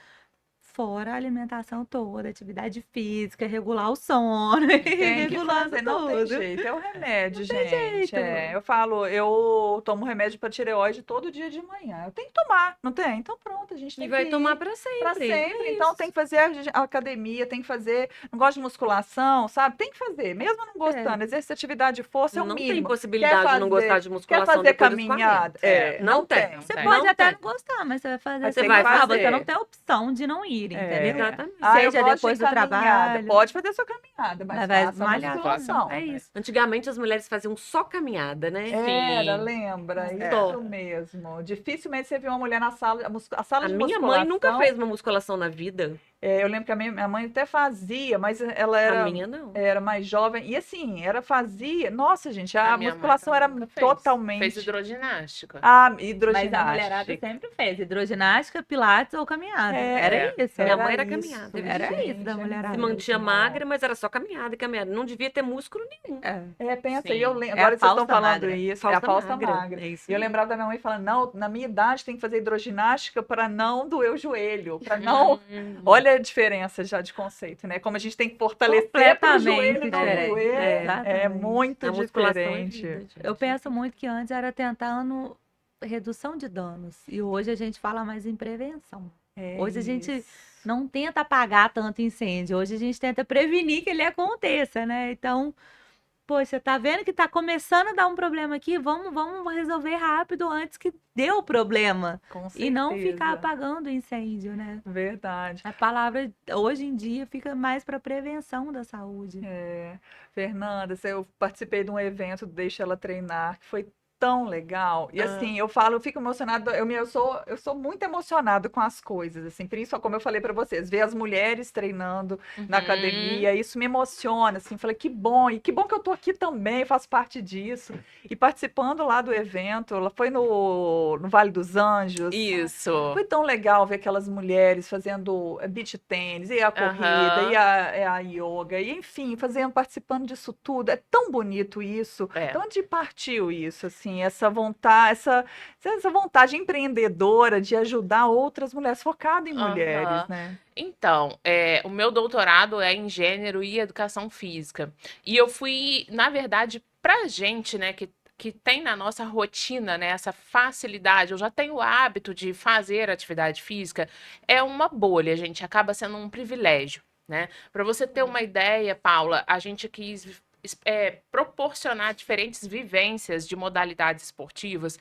fora a alimentação toda, atividade física, regular o sono, Tem que regulando fazer, não tem tudo. jeito, é o remédio, gente. jeito. Eu falo, eu tomo remédio para tireoide todo dia de manhã. Eu tenho que tomar, não tem? Então pronto, a gente tem E vai que tomar ir pra sempre. para sempre. É Então isso. tem que fazer a academia, tem que fazer. Não gosto de musculação, sabe? Tem que fazer, mesmo não gostando. Exercício, atividade de força é o Não tem mínimo. possibilidade de não gostar de Quer musculação fazer depois dos caminhada? 40. Não tem. Você tem. pode Não até tem. não gostar, mas você vai fazer. Mas Você tem vai que fazer. Você fazer. não tem opção de não ir, entendeu? Exatamente. Eu Seja gosto depois de do caminhada. trabalho. Pode fazer sua caminhada, mas Mas vai faça malhar. musculação. É isso. Antigamente as mulheres faziam só caminhada, né? Era, Sim. lembra? Só. Isso mesmo. Dificilmente você vê uma mulher na sala, a sala A de minha mãe nunca musculação. fez uma musculação na vida. Eu lembro que a minha mãe até fazia, mas ela A minha não. era mais jovem. E assim, fazia. Nossa, gente, A a minha mãe musculação era também nunca fez. totalmente. Fez hidroginástica. Ah, Mas a hidroginástica. mulherada sempre fez hidroginástica, pilates ou caminhada. Era isso. Minha mãe Era era caminhada. Era gente, isso da é mulherada. Se muito mantinha bom. magra, mas era só caminhada e caminhada. Não devia ter músculo nenhum. Pensa, Sim. e eu lembro. É a Agora vocês estão falsa falando magra. isso, é a falsa magra. magra. É isso E eu aí. lembrava da minha mãe falando, não, na minha idade tem que fazer hidroginástica para não doer o joelho, para não. Olha a diferença já de conceito, né? Como a gente tem que fortalecer para o joelho Completamente não diferente. doer. É Exatamente. muito A musculação é diferente. vida, gente. Eu penso muito que antes era tentando redução de danos. E hoje a gente fala mais em prevenção. Hoje a gente isso. não tenta apagar tanto incêndio. Hoje a gente tenta prevenir que ele aconteça, né? Então, pô, você tá vendo que tá começando a dar um problema aqui? Vamos resolver rápido antes que dê o problema. Com E não ficar certeza. apagando o incêndio, né? Verdade. A palavra hoje em dia fica mais para prevenção da saúde. Fernanda, eu participei de um evento do Deixa Ela Treinar, que foi tão legal. E Ah. assim, eu falo, eu fico emocionada, eu sou muito emocionada com as coisas, assim, principalmente como eu falei para vocês, ver as mulheres treinando na academia, isso me emociona, assim, falei, que bom, e que bom que eu tô aqui também, faço parte disso. E participando lá do evento, ela foi no Vale dos Anjos. Isso. Foi tão legal ver aquelas mulheres fazendo beach tênis, e a corrida, Aham. e a yoga, e enfim, participando disso tudo. É tão bonito isso. É. De onde partiu isso, assim, essa vontade empreendedora de ajudar outras mulheres, focada em mulheres, Aham. né? Então, o meu doutorado é em gênero e educação física. E eu fui, na verdade, pra gente, né, que tem na nossa rotina, né, essa facilidade, eu já tenho o hábito de fazer atividade física, é uma bolha, gente, acaba sendo um privilégio, né? Para você ter uma ideia, Paula, a gente quis proporcionar diferentes vivências de modalidades esportivas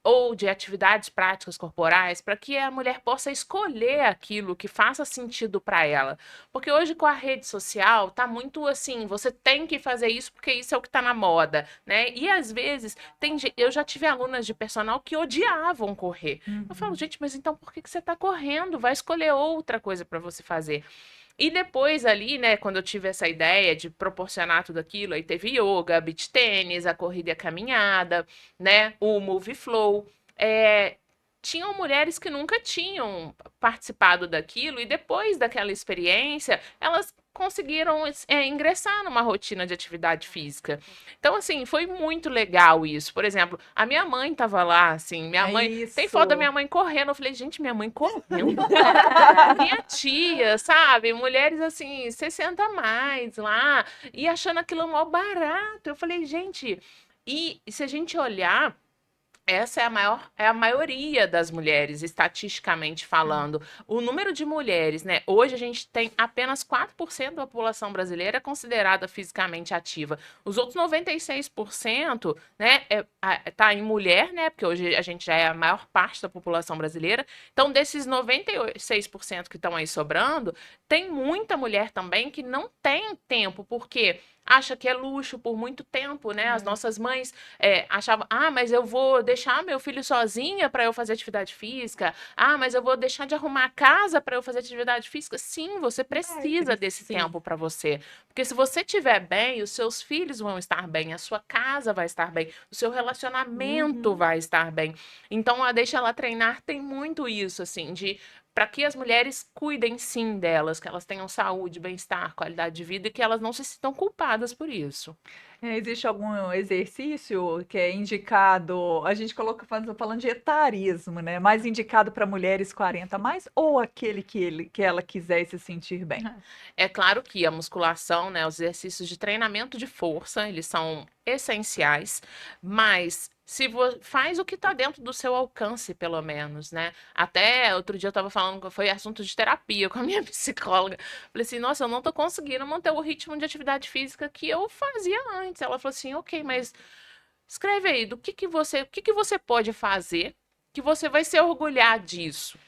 ou de atividades práticas corporais para que a mulher possa escolher aquilo que faça sentido para ela. Porque hoje com a rede social tá muito assim, você tem que fazer isso porque isso é o que tá na moda, né? E às vezes eu já tive alunas de personal que odiavam correr. Eu falo, gente, mas então por que você tá correndo? Vai escolher outra coisa para você fazer. E depois ali, né, quando eu tive essa ideia de proporcionar tudo aquilo, aí teve yoga, beach tênis, a corrida e a caminhada, né, o Move Flow, tinham mulheres que nunca tinham participado daquilo e depois daquela experiência, elas conseguiram ingressar numa rotina de atividade física. Então, assim, foi muito legal isso. Por exemplo, a minha mãe estava lá, assim, minha mãe... Tem foto da minha mãe correndo. Eu falei, gente, minha mãe correndo. Minha tia, sabe? Mulheres, assim, 60 a mais lá. E achando aquilo mó barato. Eu falei, gente... E se a gente olhar... Essa é a maioria das mulheres, estatisticamente falando. O número de mulheres, né? Hoje a gente tem apenas 4% da população brasileira considerada fisicamente ativa. Os outros 96%, né, tá em mulher, né? Porque hoje a gente já é a maior parte da população brasileira. Então, desses 96% que estão aí sobrando, tem muita mulher também que não tem tempo, porque acha que é luxo por muito tempo, né? As nossas mães achavam, mas eu vou deixar meu filho sozinha para eu fazer atividade física. Mas eu vou deixar de arrumar a casa para eu fazer atividade física. Sim, você precisa desse tempo para você. Porque se você estiver bem, os seus filhos vão estar bem, a sua casa vai estar bem, o seu relacionamento vai estar bem. Então, a Deixa Ela Treinar tem muito isso, assim, para que as mulheres cuidem sim delas, que elas tenham saúde, bem-estar, qualidade de vida e que elas não se sintam culpadas por isso. Existe algum exercício que é indicado, a gente coloca falando de etarismo, né? Mais indicado para mulheres 40 mais ou aquele que ela quiser se sentir bem? É claro que a musculação, né, os exercícios de treinamento de força, eles são essenciais, mas se faz o que está dentro do seu alcance, pelo menos, né? Até outro dia eu estava falando que foi assunto de terapia com a minha psicóloga. Falei assim, nossa, eu não tô conseguindo manter o ritmo de atividade física que eu fazia antes. Ela falou assim, ok, mas escreve aí o que que você pode fazer que você vai se orgulhar disso.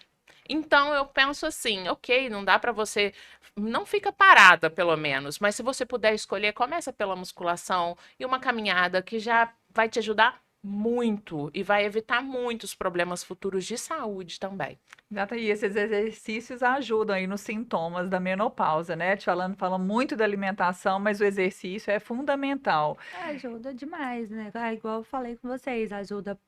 Então eu penso assim, ok, não dá para você, não fica parada pelo menos, mas se você puder escolher, começa pela musculação e uma caminhada que já vai te ajudar muito e vai evitar muitos problemas futuros de saúde também. Exato, e esses exercícios ajudam aí nos sintomas da menopausa, né? Te fala muito da alimentação, mas o exercício é fundamental. Ajuda demais, né? Igual eu falei com vocês, ajuda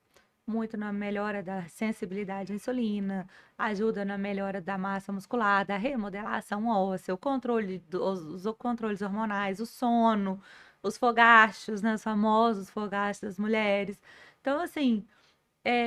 muito na melhora da sensibilidade à insulina, ajuda na melhora da massa muscular, da remodelação óssea, o controle os controles hormonais, o sono, os fogachos, né, os famosos fogachos das mulheres. Então, assim,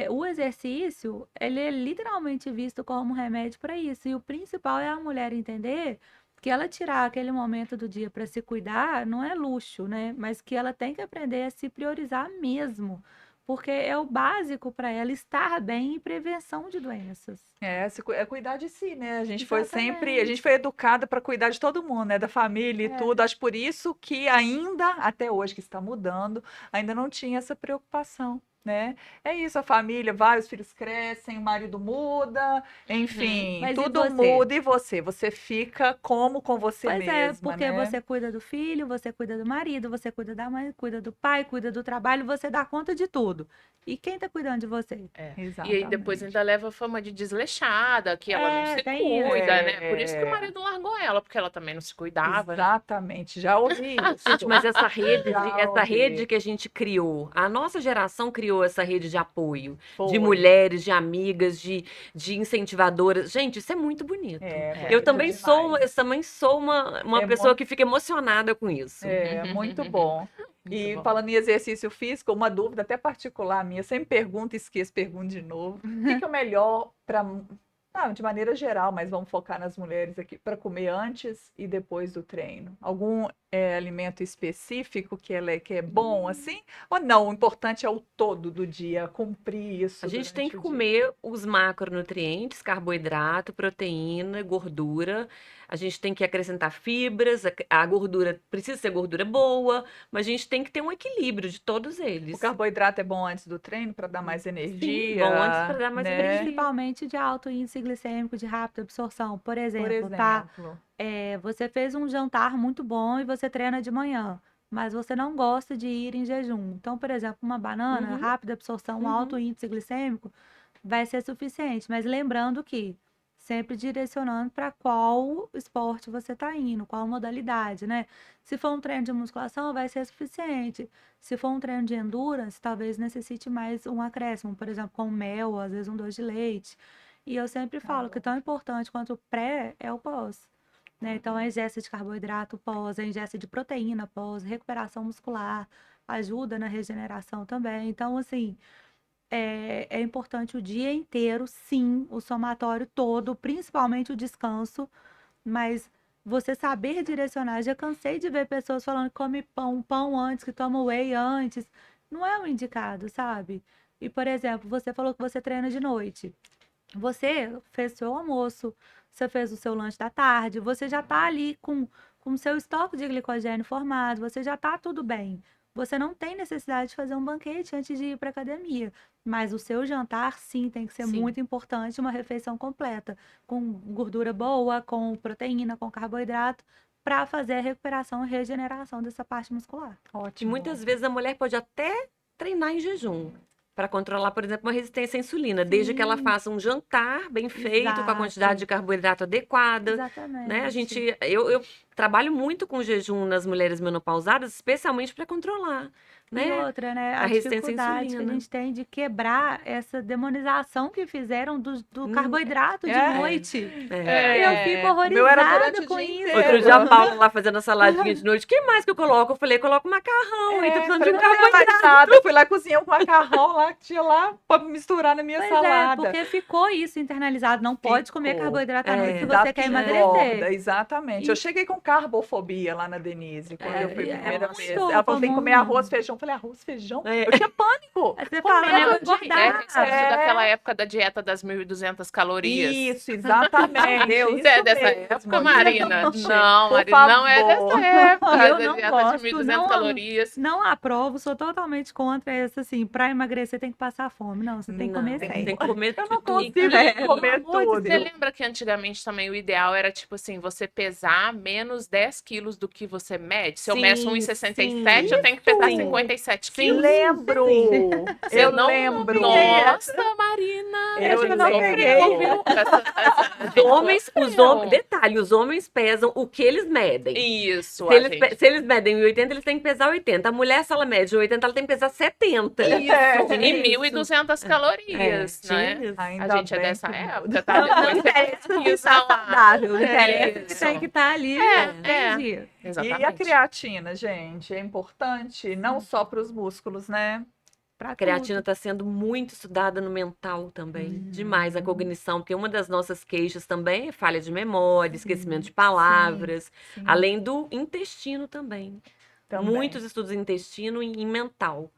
o exercício, ele é literalmente visto como um remédio para isso. E o principal é a mulher entender que ela tirar aquele momento do dia para se cuidar não é luxo, né? Mas que ela tem que aprender a se priorizar mesmo, porque é o básico para ela estar bem e prevenção de doenças. É cuidar de si, né? A gente foi Exatamente. educada para cuidar de todo mundo, né? Da família e É. tudo. Acho por isso que ainda, até hoje que está mudando, ainda não tinha essa preocupação, né? É isso, a família vai, os filhos crescem, o marido muda, Uhum. enfim, Mas e tudo você? muda e você fica como com você Pois é, mesma, porque né? você cuida do filho, você cuida do marido, você cuida da mãe, cuida do pai, cuida do trabalho, você dá conta de tudo. E quem tá cuidando de você? É. E aí depois Exatamente. ainda leva a fama de desleixada, que ela não se Tem isso. cuida, né? Por isso que o É, marido largou ela, porque ela também não se cuidava, né? exatamente, já ouvi Gente, isso. mas Já essa rede ouvi. que a gente criou, a nossa geração criou essa rede de apoio, de Foi. mulheres, de amigas, de incentivadoras. Gente, isso é muito bonito. É É. bonito Eu demais. também sou uma É pessoa muito, que fica emocionada com isso. é muito bom. Muito E bom. falando em exercício físico, uma dúvida até particular minha, eu sempre pergunto e esqueço, pergunto de novo. O que que é o melhor para, de maneira geral, mas vamos focar nas mulheres aqui, para comer antes e depois do treino? Algum alimento específico que é bom assim? Ou não? O importante é o todo do dia, cumprir A isso gente tem durante que o dia. comer os macronutrientes, carboidrato, proteína, gordura. A gente tem que acrescentar fibras, a gordura precisa ser gordura boa, mas a gente tem que ter um equilíbrio de todos O eles. carboidrato é bom antes do treino para dar mais Sim, bom antes para energia, dar mais né? energia. Principalmente de alto índice glicêmico, de rápida absorção. Por Por exemplo, tá? exemplo. Você fez um jantar muito bom e você treina de manhã, mas você não gosta de ir em jejum. Então, por exemplo, uma banana, Uhum, rápida absorção, alto uhum. índice glicêmico, vai ser suficiente. Mas lembrando que sempre direcionando para qual esporte você está indo, qual modalidade, né? Se for um treino de musculação, vai ser suficiente. Se for um treino de endurance, talvez necessite mais um acréscimo, por exemplo, com mel, às vezes um doce de leite. E eu sempre Tá falo que bom. tão importante quanto o pré é o pós, né? Então, a ingesta de carboidrato pós, a ingesta de proteína pós, recuperação muscular, ajuda na regeneração também. Então, assim, é importante o dia inteiro, sim, o somatório todo, principalmente o descanso, mas você saber direcionar. Já cansei de ver pessoas falando que come pão antes, que toma whey antes. Não é o indicado, sabe? E, por exemplo, você falou que você treina de noite. Você fez seu almoço, você fez o seu lanche da tarde, você já está ali com o seu estoque de glicogênio formado, você já está tudo bem. Você não tem necessidade de fazer um banquete antes de ir para academia. Mas o seu jantar, sim, tem que ser Sim. muito importante, uma refeição completa, com gordura boa, com proteína, com carboidrato, para fazer a recuperação e regeneração dessa parte muscular. E Ótimo. muitas vezes a mulher pode até treinar em jejum para controlar, por exemplo, uma resistência à insulina, desde que ela Sim, faça um jantar bem feito, com a quantidade de exato, carboidrato adequada, né? exatamente. Eu trabalho muito com jejum nas mulheres menopausadas, especialmente para controlar, né? E outra, né? A resistência à dificuldade que a insulina. gente tem de quebrar essa demonização que fizeram do carboidrato de É. noite. É. Eu fico O meu era horrorizada durante o com dia isso. inteiro. Outro dia a Paula lá fazendo a saladinha de noite. O que mais que eu coloco? Eu falei, coloco macarrão. E tô precisando de um carboidrato. Eu fui lá cozinhar um macarrão lá que tinha lá pra misturar na minha Pois salada. porque ficou isso internalizado. Não pode comer Ficou. carboidrato à noite se Dá você quer engorda, emagrecer. exatamente. E- Eu cheguei com carbofobia lá na Denise, quando eu fui a primeira muito vez. Ela falou, tem que comer comum. arroz, feijão. Eu falei, arroz, feijão? É. Eu tinha pânico. Aí você fala, Comendo né, eu vou o dia engordar. Isso é daquela época da dieta das 1.200 calorias. Isso, exatamente. Deus, isso é dessa mesmo. época, Marina? Gente, Não, por Marina, não é favor. dessa época. Eu Da não dieta gosto, de 1.200 não- calorias. Não aprovo, sou totalmente contra essa, assim, pra emagrecer tem que passar fome. Não, você tem que comer Não, sem. tem que comer Eu não tudo. consigo comer pelo amor de tudo. Você lembra que antigamente também o ideal era, tipo assim, você pesar menos 10 quilos do que você mede? Se eu Sim, meço 1,67, eu tenho que pesar Sim. 57 Sim. quilos. Lembro. Você Eu não- lembro. Nossa, Marina! Eu a gente não sofreu, peguei. viu? Os homens, detalhe, os homens pesam o que eles medem. Isso, Se eles medem 1,80, eles têm que pesar 80. A mulher, se ela mede 80, ela tem que pesar 70. Isso. E 1.200 calorias, né? tinha isso. Ainda A gente é bem dessa que- época, tá? Não Depois você interessa que pesquisa tá lá. saudável, não interessa que Isso. tem que estar ali. É, Entendi. E a Exatamente. creatina, gente, é importante não só para os músculos, né? Pra A creatina tudo. está sendo muito estudada no mental também. Demais a cognição, porque uma das nossas queixas também é falha de memória, esquecimento de palavras, Sim, além do intestino também. também. Muitos estudos em intestino e em mental.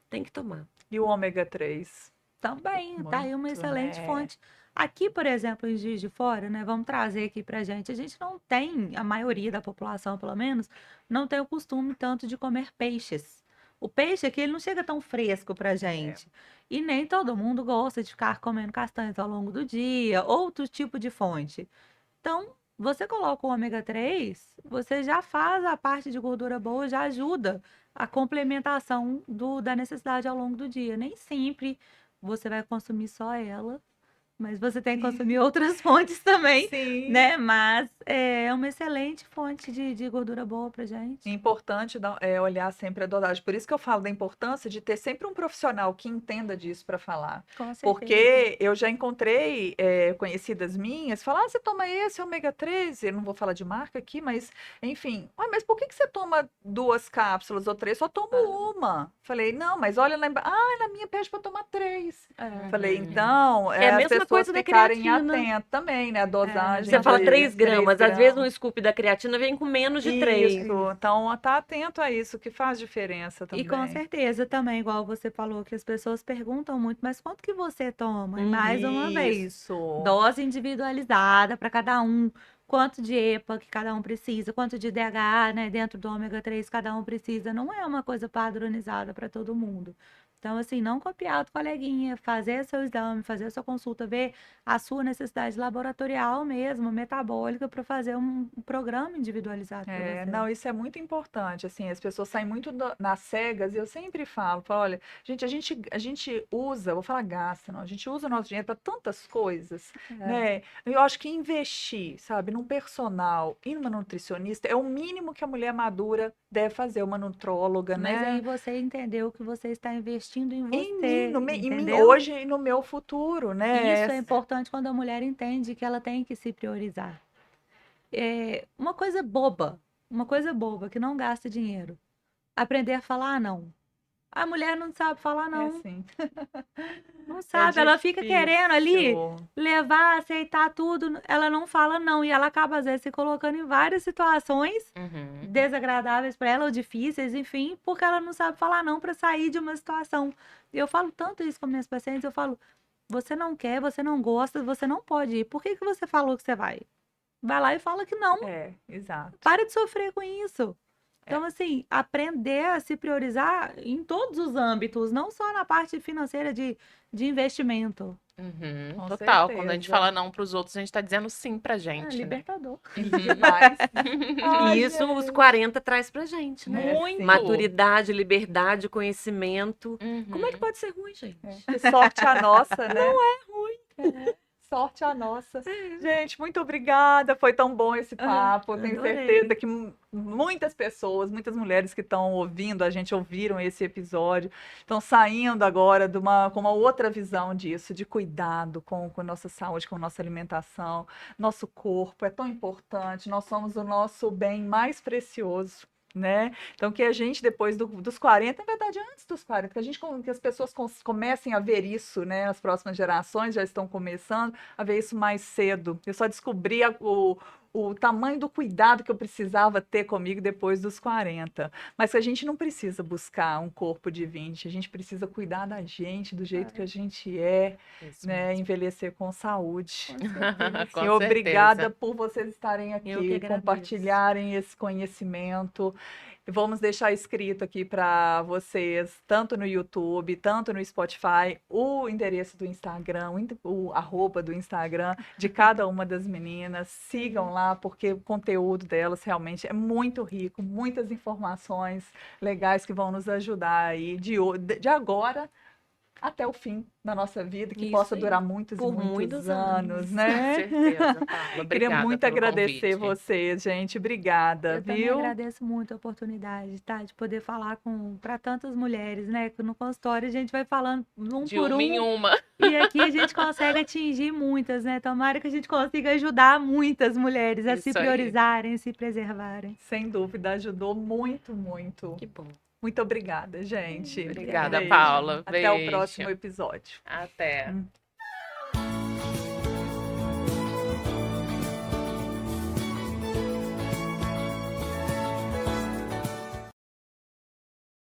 Tem que tomar. E o ômega 3? Também, tá aí uma Muito, excelente né? fonte. Aqui, por exemplo, em Juiz de Fora, né? Vamos trazer aqui pra gente. A gente não tem, a maioria da população, pelo menos, não tem o costume tanto de comer peixes. O peixe aqui, ele não chega tão fresco pra gente. E nem todo mundo gosta de ficar comendo castanhas ao longo do dia, outro tipo de fonte. Então, você coloca o ômega 3, você já faz a parte de gordura boa, já ajuda a complementação da necessidade ao longo do dia. Nem sempre você vai consumir só ela, mas você tem que consumir outras fontes também, Sim. né? Mas é uma excelente fonte de gordura boa pra gente. Importante olhar sempre a dosagem. Por isso que eu falo da importância de ter sempre um profissional que entenda disso para falar. Com certeza. Porque eu já encontrei conhecidas minhas, falar, você toma esse ômega 3, eu não vou falar de marca aqui, mas enfim, mas por que você toma 2 cápsulas ou 3? Só tomo uma. Falei, não, mas olha lá embaixo. Na minha pede para tomar 3. Falei, então, É a as mesma pessoas coisa da ficarem creatina. atentas também, né? A dosagem. Você fala de 3 gramas, 3 às vezes um gramas. scoop da creatina vem com menos de 3. Isso, então tá atento a isso, que faz diferença também. E com certeza também, igual você falou, que as pessoas perguntam muito, mas quanto que você toma? E mais uma vez, Isso. dose individualizada para cada um, quanto de EPA que cada um precisa, quanto de DHA, né, dentro do ômega 3 cada um precisa, não é uma coisa padronizada para todo mundo. Então, assim, não copiar do coleguinha, fazer seu exame, fazer a sua consulta, ver a sua necessidade laboratorial mesmo, metabólica, para fazer um programa individualizado para você. Não, isso é muito importante, assim, as pessoas saem muito nas cegas e eu sempre falo, olha, gente, a gente usa, vou falar gasta, não, a gente usa o nosso dinheiro para tantas coisas, né? Eu acho que investir, sabe, num personal e numa nutricionista é o mínimo que a mulher madura deve fazer, uma nutróloga, Mas né? aí você entendeu que você está investindo em Em você, mim, em mim entendeu? hoje e no meu futuro, né? Isso é importante quando a mulher entende que ela tem que se priorizar. Uma coisa boba que não gasta dinheiro. Aprender a falar não. A mulher não sabe falar não, assim. não sabe. Ela fica querendo ali difícil. levar, aceitar tudo. Ela não fala não e ela acaba às vezes se colocando em várias situações Uhum. desagradáveis para ela ou difíceis, enfim, porque ela não sabe falar não para sair de uma situação. Eu falo tanto isso com minhas pacientes, eu falo, você não quer, você não gosta, você não pode ir. Por que você falou que você vai? Vai lá e fala que não. Exato. Para de sofrer com isso. Então, assim, aprender a se priorizar em todos os âmbitos, não só na parte financeira de investimento. Uhum, Com total. Quando a gente certeza. fala não pros outros, a gente tá dizendo sim pra gente, né? Libertador. Demais. Ai, E isso os gente. 40 traz pra gente, né? Muito. Maturidade, liberdade, conhecimento. Uhum. Como é que pode ser ruim, gente? Que sorte a nossa, né? Não é ruim. sorte a nossa. Gente, muito obrigada. Foi tão bom esse papo. Tenho adorei. certeza que muitas pessoas, muitas mulheres que estão ouvindo a gente, ouviram esse episódio, estão saindo agora com uma outra visão disso, de cuidado com nossa saúde, com nossa alimentação. Nosso corpo é tão importante, nós somos o nosso bem mais precioso. Né? Então, que a gente, depois dos 40, na verdade, antes dos 40, que as pessoas comecem a ver isso, né? As próximas gerações já estão começando a ver isso mais cedo. Eu só descobri o tamanho do cuidado que eu precisava ter comigo depois dos 40. Mas que a gente não precisa buscar um corpo de 20, a gente precisa cuidar da gente, do jeito que a gente é, Isso né? mesmo. Envelhecer com saúde. Com E obrigada certeza. por vocês estarem Eu que aqui, agradeço. compartilharem esse conhecimento. Vamos deixar escrito aqui para vocês, tanto no YouTube, tanto no Spotify, o endereço do Instagram, o arroba do Instagram de cada uma das meninas. Sigam lá, porque o conteúdo delas realmente é muito rico, muitas informações legais que vão nos ajudar aí de agora até o fim da nossa vida, que Isso possa aí. durar muitos e Por muitos muitos anos, anos. Com né? certeza, Paula. Queria Obrigada muito pelo agradecer convite. vocês, gente. Obrigada, Eu também viu? agradeço muito a oportunidade, tá? De poder falar para tantas mulheres, né? Que no consultório a gente vai falando um De por uma em um. uma. E aqui a gente consegue atingir muitas, né? Tomara que a gente consiga ajudar muitas mulheres a se Isso aí. priorizarem, se preservarem. Sem dúvida, ajudou muito, muito. Que bom. Muito obrigada, gente. Obrigada, Beijo. Paula. Até o Beijo. próximo episódio. Até.